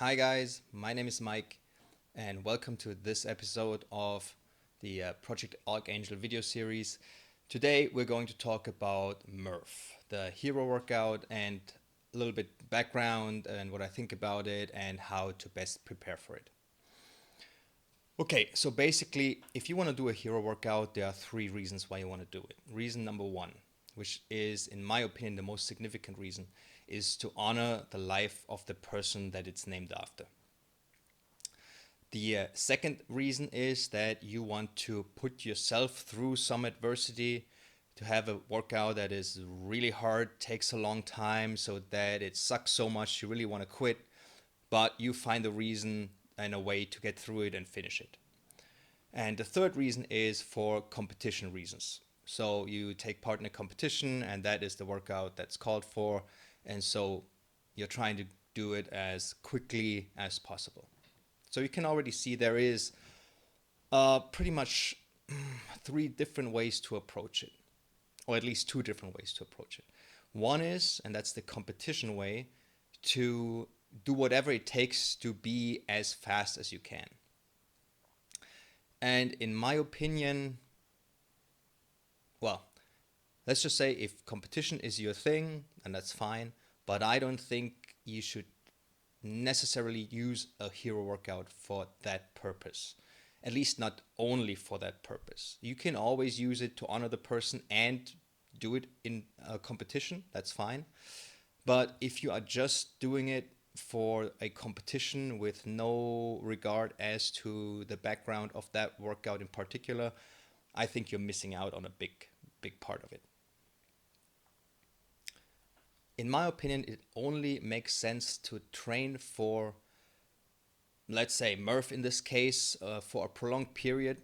Hi guys, my name is Mike and welcome to this episode of the Project-Archangel video series. Today we're going to talk about Murph, the hero workout, and a little bit background and what I think about it and how to best prepare for it. Okay, so basically if you want to do a hero workout, there are three reasons why you want to do it. Reason number one, which is in my opinion the most significant reason, is to honor the life of the person that it's named after. The second reason is that you want to put yourself through some adversity, to have a workout that is really hard, takes a long time, so that it sucks so much you really want to quit, but you find a reason and a way to get through it and finish it. And the third reason is for competition reasons. So you take part in a competition, and that is the workout that's called for, and so you're trying to do it as quickly as possible. So you can already see there is pretty much three different ways to approach it, or at least two different ways to approach it. One is, and that's the competition way, to do whatever it takes to be as fast as you can. And in my opinion, well, let's just say if competition is your thing, and that's fine, but I don't think you should necessarily use a hero workout for that purpose. At least not only for that purpose. You can always use it to honor the person and do it in a competition, that's fine. But if you are just doing it for a competition with no regard as to the background of that workout in particular, I think you're missing out on a big part of it. In my opinion, it only makes sense to train for, let's say, Murph in this case, for a prolonged period,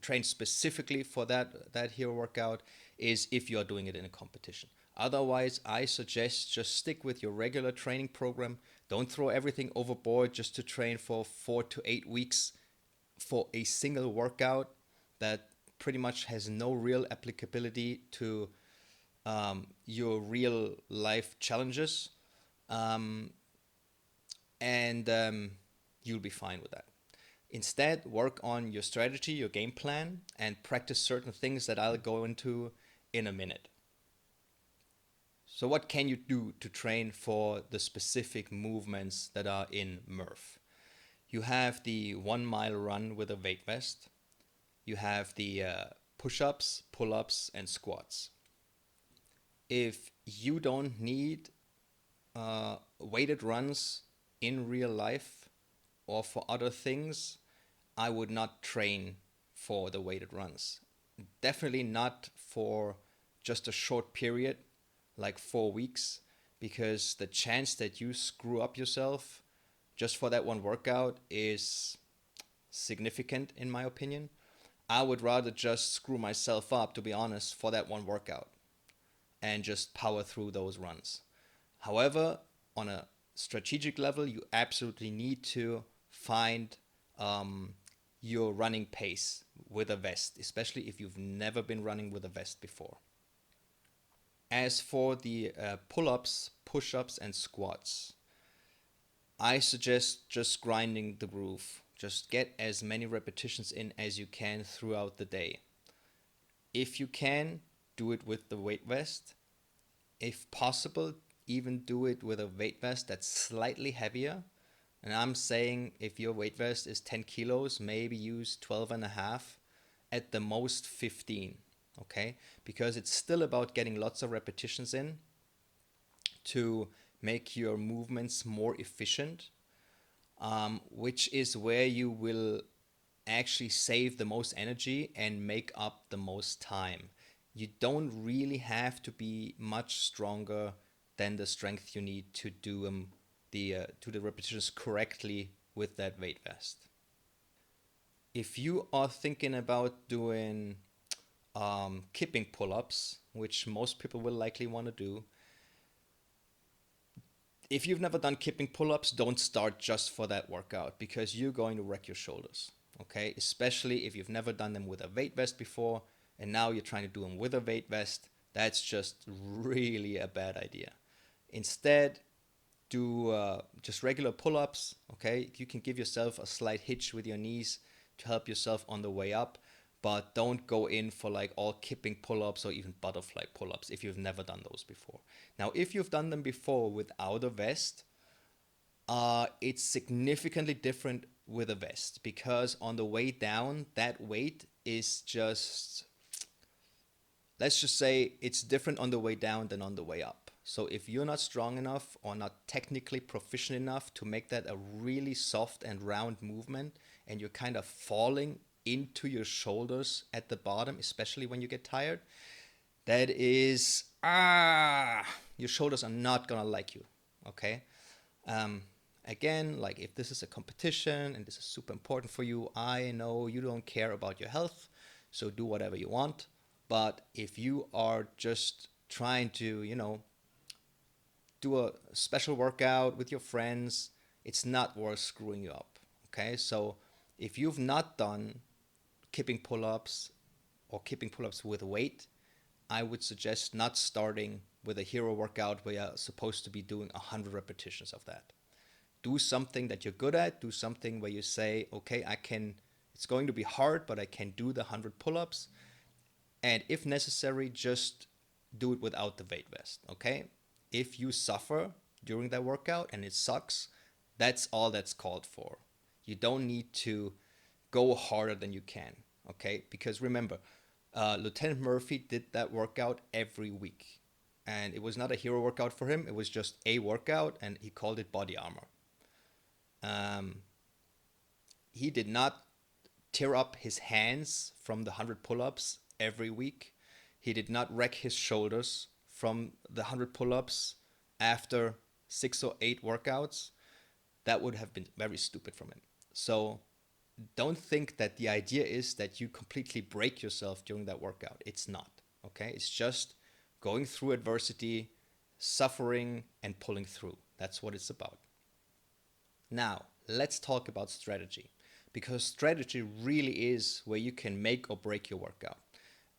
train specifically for that hero workout, is if you are doing it in a competition. Otherwise, I suggest just stick with your regular training program. Don't throw everything overboard just to train for 4 to 8 weeks for a single workout that pretty much has no real applicability to your real life challenges, um, and you'll be fine with that. Instead, work on your strategy, your game plan, and practice certain things that I'll go into in a minute. So what can you do to train for the specific movements that are in Murph? You have the 1 mile run with a weight vest. You have the push-ups, pull-ups, and squats. If you don't need weighted runs in real life or for other things, I would not train for the weighted runs. Definitely not for just a short period, like 4 weeks, because the chance that you screw up yourself just for that one workout is significant in my opinion. I would rather just screw myself up, to be honest, for that one workout and just power through those runs. However, on a strategic level, you absolutely need to find your running pace with a vest, especially if you've never been running with a vest before. As for the pull-ups, push-ups, and squats, I suggest just grinding the groove. Just get as many repetitions in as you can throughout the day. If you can, do it with the weight vest. If possible, even do it with a weight vest that's slightly heavier. And I'm saying if your weight vest is 10 kilos, maybe use 12 and a half, at the most 15, okay? Because it's still about getting lots of repetitions in to make your movements more efficient, which is where you will actually save the most energy and make up the most time. You don't really have to be much stronger than the strength you need to do the repetitions correctly with that weight vest. If you are thinking about doing kipping pull-ups, which most people will likely want to do, if you've never done kipping pull-ups, don't start just for that workout because you're going to wreck your shoulders, okay? Especially if you've never done them with a weight vest before and now you're trying to do them with a weight vest. That's just really a bad idea. Instead, do just regular pull-ups. Okay, you can give yourself a slight hitch with your knees to help yourself on the way up, but don't go in for like all kipping pull-ups or even butterfly pull-ups if you've never done those before. Now, if you've done them before without a vest, it's significantly different with a vest, because on the way down, that weight is just, let's just say it's different on the way down than on the way up. So if you're not strong enough or not technically proficient enough to make that a really soft and round movement, and you're kind of falling into your shoulders at the bottom, especially when you get tired, that is, your shoulders are not gonna like you, okay? Um, Again, like if this is a competition and this is super important for you, I know you don't care about your health, so do whatever you want. But if you are just trying to, do a special workout with your friends, it's not worth screwing you up. Okay, so if you've not done kipping pull-ups or kipping pull-ups with weight, I would suggest not starting with a hero workout where you're supposed to be doing 100 repetitions of that. Do something that you're good at. Do something where you say, okay, it's going to be hard, but I can do the 100 pull-ups. And if necessary, just do it without the weight vest, okay? If you suffer during that workout and it sucks, that's all that's called for. You don't need to go harder than you can, okay? Because remember, Lieutenant Murphy did that workout every week. And it was not a hero workout for him. It was just a workout, and he called it body armor. He did not tear up his hands from the 100 pull-ups every week. He did not wreck his shoulders from the 100 pull-ups after 6 or 8 workouts. That would have been very stupid from him. So don't think that the idea is that you completely break yourself during that workout. It's not, okay? It's just going through adversity, suffering, and pulling through. That's what it's about. Now, let's talk about strategy, because strategy really is where you can make or break your workout.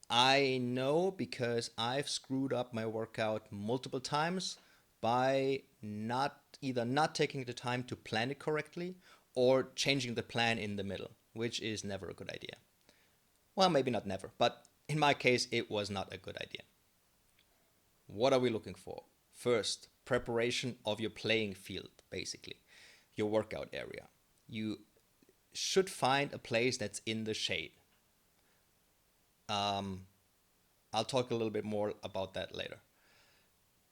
I know because I've screwed up my workout multiple times by either not taking the time to plan it correctly or changing the plan in the middle, which is never a good idea. Well, maybe not never, but in my case, it was not a good idea. What are we looking for? First, preparation of your playing field, basically, your workout area. You should find a place that's in the shade. I'll talk a little bit more about that later.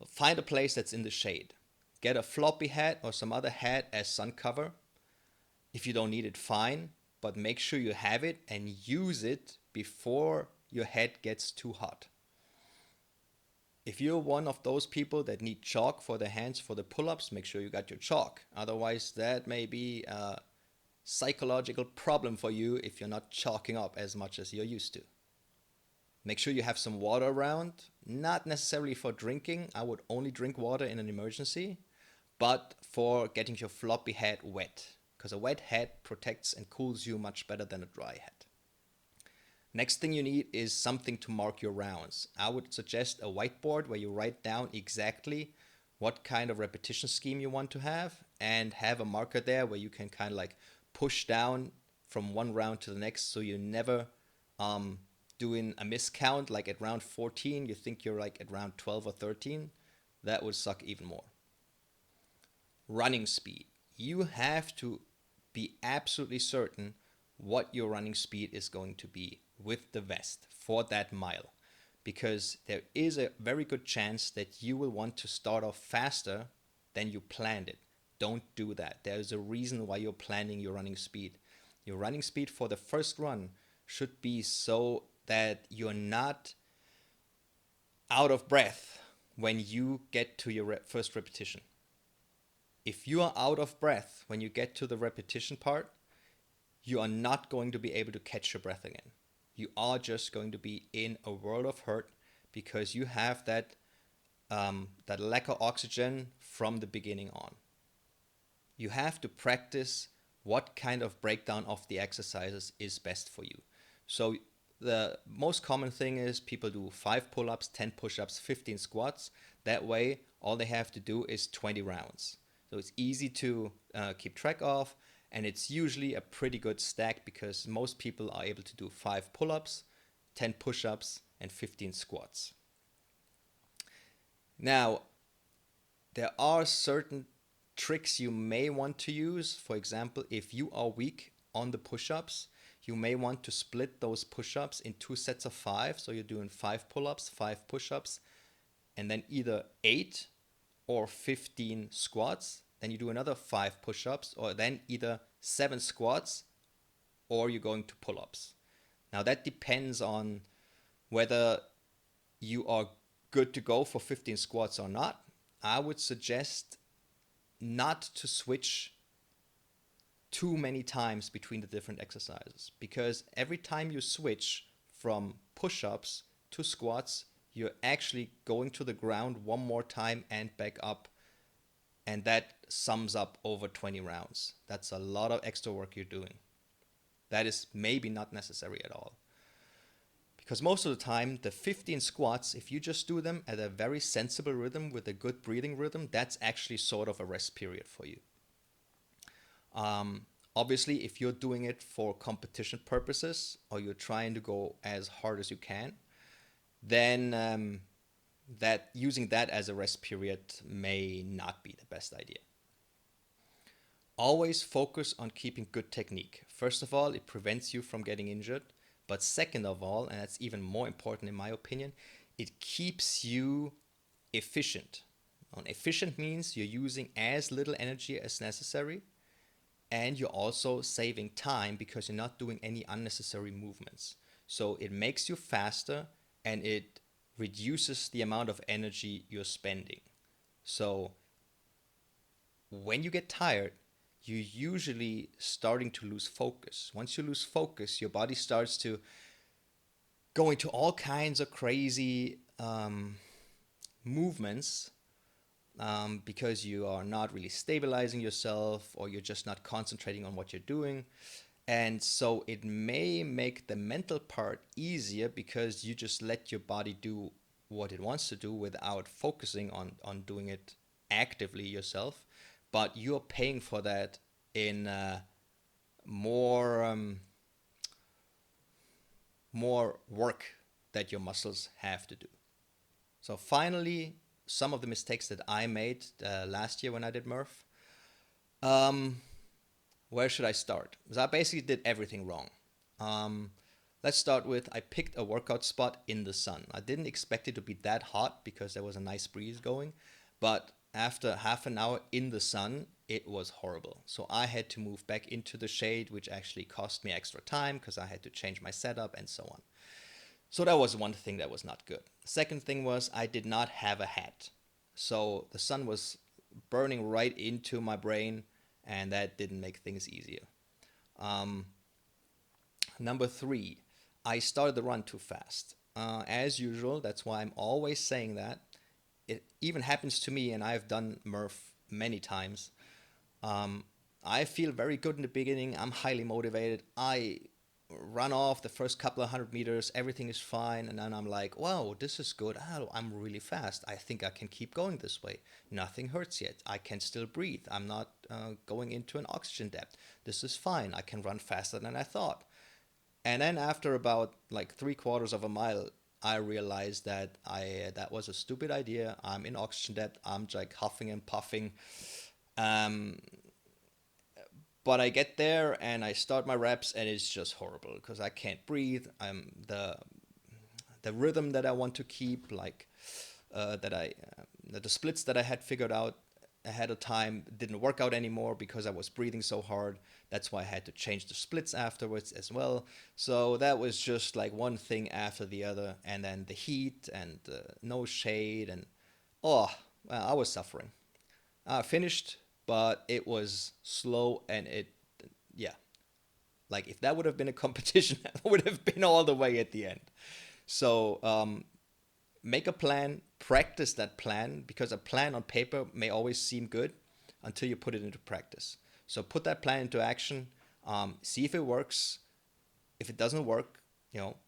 Find a place that's in the shade. Get a floppy hat or some other hat as sun cover. If you don't need it, fine, but make sure you have it and use it before your head gets too hot. If you're one of those people that need chalk for the hands for the pull-ups, make sure you got your chalk. Otherwise, that may be a psychological problem for you if you're not chalking up as much as you're used to. Make sure you have some water around, not necessarily for drinking. I would only drink water in an emergency, but for getting your floppy head wet, because a wet head protects and cools you much better than a dry head. Next thing you need is something to mark your rounds. I would suggest a whiteboard where you write down exactly what kind of repetition scheme you want to have, and have a marker there where you can kind of like push down from one round to the next, so you never doing a miscount, like at round 14 you think you're like at round 12 or 13. That would suck even more. Running speed. You have to be absolutely certain what your running speed is going to be with the vest for that mile, because there is a very good chance that you will want to start off faster than you planned it. Don't do that. There's a reason why you're planning your running speed. Your running speed for the first run should be so that you're not out of breath when you get to your first repetition. If you are out of breath when you get to the repetition part, you are not going to be able to catch your breath again. You are just going to be in a world of hurt because you have that lack of oxygen from the beginning on. You have to practice what kind of breakdown of the exercises is best for you. So the most common thing is people do 5 pull-ups, 10 push-ups, 15 squats. That way, all they have to do is 20 rounds. So it's easy to keep track of, and it's usually a pretty good stack because most people are able to do 5 pull-ups, 10 push-ups, and 15 squats. Now, there are certain tricks you may want to use. For example, if you are weak on the push-ups, you may want to split those push-ups in 2 sets of 5. So you're doing 5 pull-ups, 5 push-ups, and then either 8 or 15 squats. Then you do another 5 push-ups, or then either 7 squats or you're going to pull-ups. Now that depends on whether you are good to go for 15 squats or not. I would suggest not to switch too many times between the different exercises, because every time you switch from push-ups to squats, you're actually going to the ground one more time and back up, and that sums up over 20 rounds. That's a lot of extra work you're doing. That is maybe not necessary at all. Because most of the time, the 15 squats, if you just do them at a very sensible rhythm with a good breathing rhythm, that's actually sort of a rest period for you. Obviously, if you're doing it for competition purposes or you're trying to go as hard as you can, then that using that as a rest period may not be the best idea. Always focus on keeping good technique. First of all, it prevents you from getting injured. But second of all, and that's even more important in my opinion, it keeps you efficient. And efficient means you're using as little energy as necessary, and you're also saving time because you're not doing any unnecessary movements. So it makes you faster and it reduces the amount of energy you're spending. So when you get tired, you're usually starting to lose focus. Once you lose focus, your body starts to go into all kinds of crazy movements because you are not really stabilizing yourself, or you're just not concentrating on what you're doing. And so it may make the mental part easier because you just let your body do what it wants to do without focusing on doing it actively yourself. But you're paying for that in more work that your muscles have to do. So finally, some of the mistakes that I made last year when I did Murph. Where should I start? Because I basically did everything wrong. Let's start with, I picked a workout spot in the sun. I didn't expect it to be that hot because there was a nice breeze going, but after half an hour in the sun, it was horrible. So I had to move back into the shade, which actually cost me extra time because I had to change my setup and so on. So that was one thing that was not good. Second thing was I did not have a hat. So the sun was burning right into my brain, and that didn't make things easier. Number 3, I started the run too fast. As usual, that's why I'm always saying that. It even happens to me, and I've done Murph many times. I feel very good in the beginning. I'm highly motivated. I run off the first couple of 100 meters. Everything is fine. And then I'm like, wow, this is good. Oh, I'm really fast. I think I can keep going this way. Nothing hurts yet. I can still breathe. I'm not going into an oxygen depth. This is fine. I can run faster than I thought. And then after about like 3/4 of a mile, I realized that that was a stupid idea. I'm in oxygen depth. I'm like huffing and puffing. But I get there and I start my reps, and it's just horrible because I can't breathe. The rhythm that I want to keep, like the splits that I had figured out ahead of time didn't work out anymore because I was breathing so hard. That's why I had to change the splits afterwards as well. So that was just like one thing after the other, and then the heat and no shade, and I was suffering. I finished, but it was slow, and like if that would have been a competition, I would have been all the way at the end. So make a plan, practice that plan, because a plan on paper may always seem good until you put it into practice. So put that plan into action, see if it works. If it doesn't work,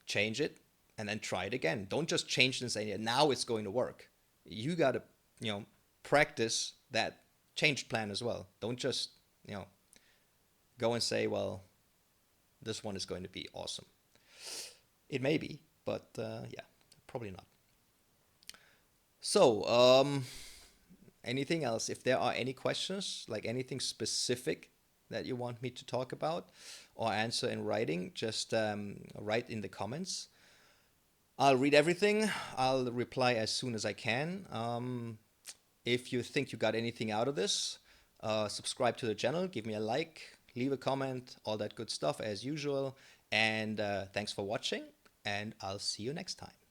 change it and then try it again. Don't just change it and say, now it's going to work. You got to, practice that change plan as well. Don't just, go and say, well, this one is going to be awesome. It may be, but yeah, probably not. So, anything else? If there are any questions, like anything specific that you want me to talk about or answer in writing, just write in the comments. I'll read everything. I'll reply as soon as I can. If you think you got anything out of this, subscribe to the channel, give me a like, leave a comment, all that good stuff as usual. And thanks for watching, and I'll see you next time.